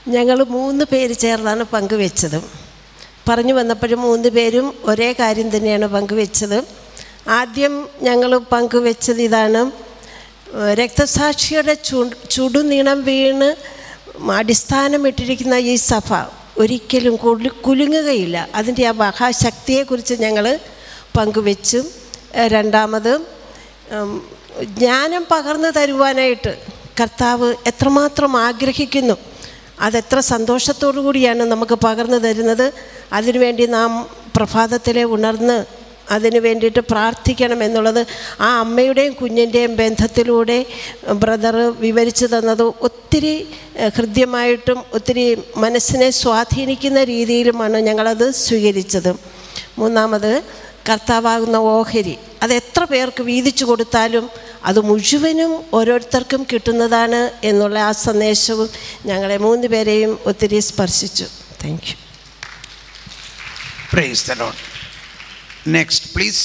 ഞങ്ങൾ 3 പേര് ചേർന്നാണ് പങ്കുവെച്ചത്. പറഞ്ഞു വന്നപ്പോഴും 3 പേരും ഒരേ കാര്യം തന്നെയാണ് പങ്കുവെച്ചത്. ആദ്യം ഞങ്ങൾ പങ്കുവെച്ചത് ഇതാണ്: രക്തസാക്ഷിയുടെ ചുടുനീണം വീണ് അടിസ്ഥാനമിട്ടിരിക്കുന്ന ഈ സഭ ഒരിക്കലും കുലുങ്ങുകയില്ല. അതിൻ്റെ ആ മഹാശക്തിയെക്കുറിച്ച് ഞങ്ങൾ പങ്കുവെച്ചു. രണ്ടാമത്, ജ്ഞാനം പകർന്നു തരുവാനായിട്ട് കർത്താവ് എത്രമാത്രം ആഗ്രഹിക്കുന്നു, അതെത്ര സന്തോഷത്തോടു കൂടിയാണ് നമുക്ക് പകർന്നു തരുന്നത്. അതിനുവേണ്ടി നാം പ്രഭാതത്തിലെ ഉണർന്ന് അതിനു വേണ്ടിയിട്ട് പ്രാർത്ഥിക്കണം എന്നുള്ളത് ആ അമ്മയുടെയും കുഞ്ഞിൻ്റെയും ബന്ധത്തിലൂടെ ബ്രദർ വിവരിച്ചു തന്നത് ഒത്തിരി ഹൃദ്യമായിട്ടും ഒത്തിരി മനസ്സിനെ സ്വാധീനിക്കുന്ന രീതിയിലുമാണ് ഞങ്ങളത് സ്വീകരിച്ചത്. മൂന്നാമത്, കർത്താവാകുന്ന ഓഹരി അത് എത്ര പേർക്ക് വീതിച്ചു കൊടുത്താലും അത് മുഴുവനും ഓരോരുത്തർക്കും കിട്ടുന്നതാണ് എന്നുള്ള ആ സന്ദേശവും ഞങ്ങളെ 3 പേരെയും ഒത്തിരി സ്പർശിച്ചു. Thank you. Praise the Lord. Next please.